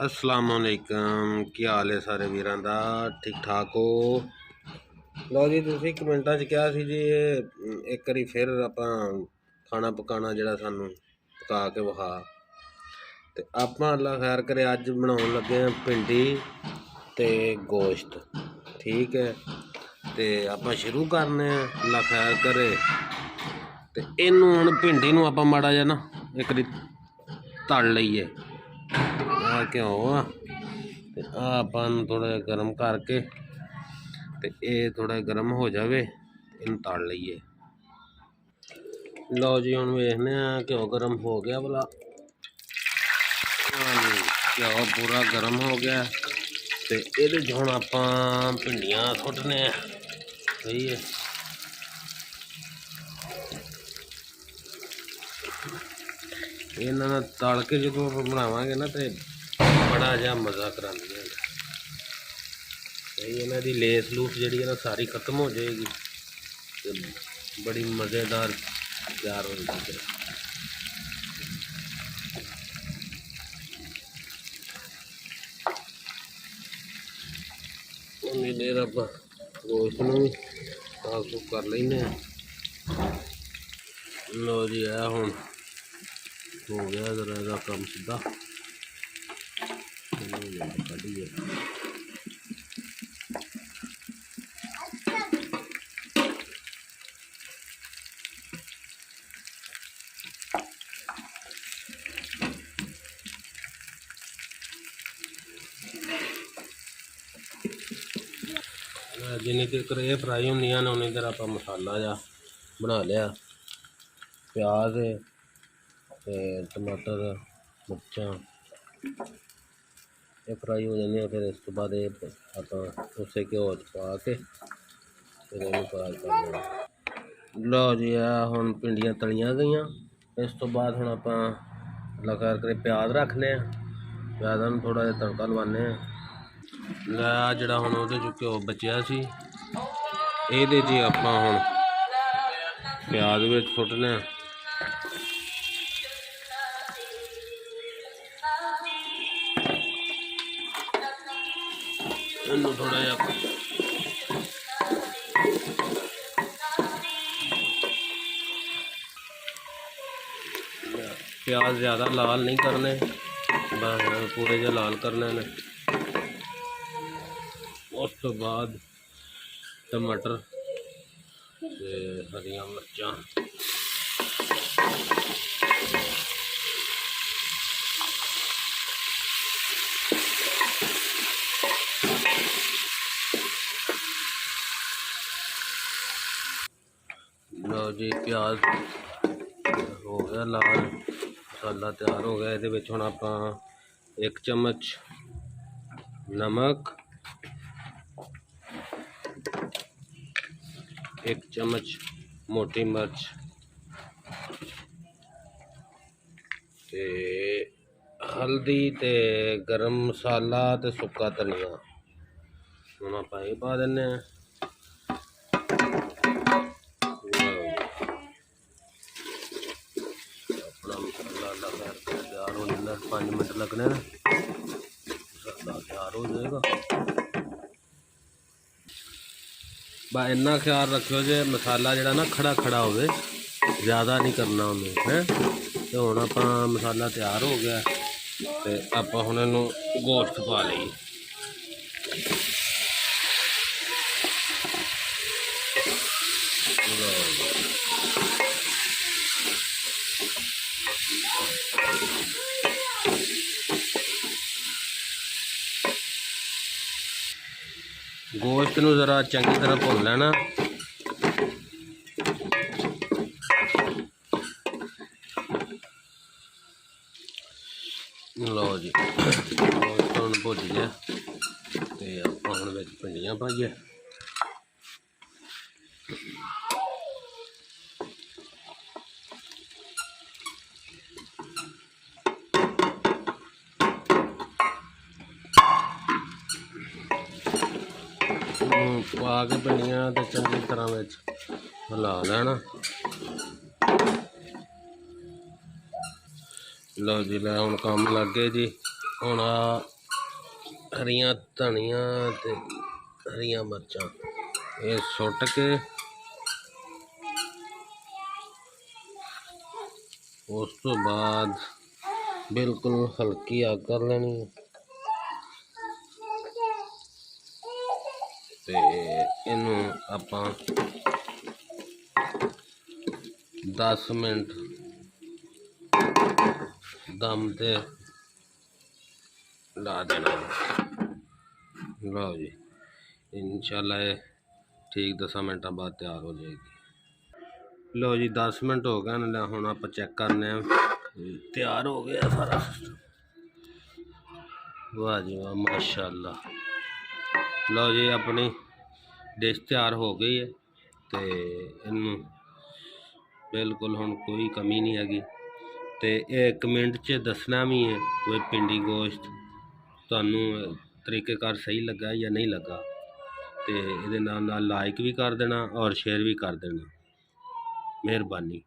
असलामुअलैकुम की हाल है सारे वीरां दा ठीक ठाक हो। लो जी तुसीं कमेंटां च कहा सी जी एक बारी फिर आपां खाना पकाना जिहड़ा सानूं पका के विखा ते आपां अल्लाह खैर करे अज बनाउण लगे हैं भिंडी ते गोश्त। ठीक है ते आपां शुरू करने अल्लाह खैर करे ते इनू हुण भिंडी नूं आपां माड़ा जिहा ना एक बारी तल लईए। घ्यो ते आपां थोड़ा जिहा गर्म करके ते ये थोड़ा गर्म हो जाए इन तल लीए। लो जी हुण वेखने घ्यो गर्म हो गया भला। घ्यो पूरा गर्म हो गया ते इहदे च हुण आपां भिंडियां सुट्टने सही है। इन्हां तल के जो बनावांगे ना तो बड़ा जिहा मज़ा करांदियां सही। इन्हां दी लेस लूस जिहड़ी है ना सारी खत्म हो जाएगी तो बड़ी मज़ेदार तैयार हो जाएगी। उन्नी देर आप गोश्त नूं साफ सूफ कर लेंगे। लो जी है हुण हो गया जरा इसका काम सीधा कढ़िए। जिन्नी तक ये फ्राई होंदियां ने उन्नी देर आप मसाला जा बना लिया। प्याज ते टमाटर मिर्चां ये फ्राई हो जाए फिर इस तो बाद आप उसे घ्यो पा के फिर इन्हूं फ्राई करना। लो जी आ हुण भिंडियां तलियां गईयां। इस तो बाद हुण आपां अल्लाह खैर करे प्याज रखने प्याज़ां नूं थोड़ा जिहा तड़का लवाने। लै जिहड़ा हुण उहदे च घ्यो बचिया सी इहदे च आपां हुण प्याज विच सुट्टने। इन्हूं थोड़ा जिहा प्याज ज़्यादा लाल नहीं करने बस पूरे जो लाल करने ने। उस तो बाद टमाटर ते हरियां मिर्चां लो जी प्याज हो गया लाल मसाला तैयार हो गया। ये हुण आपां 1 चम्मच नमक 1 चम्मच मोटी मिर्च ते हल्दी ते गरम मसाला ते सुक्का धनिया हुण आपां ये पा दिन्ने। अपना मसाला तैयार हो जाता 5 मिनट लगने ना मसाला तैयार हो जाएगा। बस इन्ना ख्याल रखियो जे मसाला जिहड़ा ना खड़ा खड़ा होवे ज़्यादा नहीं करना उन्हें है। तो हुण आपां मसाला तैयार हो गया तो आपां हुण इहनूं गोश्त पा लईए। गोश्त नूं ज़रा चंगी तरह भुन लेना। लो जी गोश्त हुण भुज गया ते आपां हुण विच भिंडियां पाइए। पा के भिंडियां ते चंगी तरह विच हिला लेना। लो जी लै हुण काम लग गए जी। ਹੁਣ ਹਰੀਆਂ ਧਨੀਆਂ ਤੇ ਹਰੀਆਂ ਮਿਰਚਾਂ ਇਹ ਸੁੱਟ ਕੇ ਉਸ ਤੋਂ ਬਾਅਦ ਬਿਲਕੁਲ ਹਲਕੀ ਅੱਗ ਕਰ ਲੈਣੀ ਤੇ ਇਹਨੂੰ ਆਪਾਂ 10 ਮਿੰਟ ਦਮ ਤੇ ਲਾ ਦੇਣਾ। ਲਓ ਜੀ, इंशाल्लाह ये ठीक 10 मिनटा बाद तैयार हो जाएगी। लो जी 10 मिनट हो गए ना, हुण आप चेक करने तैयार हो गया सारा सिस्टम। वाह जी वाह, माशाअल्लाह। लो जी अपनी डिश तैयार हो गई है तो इनू बिल्कुल हुण कोई कमी नहीं हैगी। तो 1 मिनट च दसना भी है कोई पिंडी गोश्त तुहानू तरीक़ेकार सही लगा या नहीं लगा। तो ये लाइक भी कर देना और शेयर भी कर देना। मेहरबानी।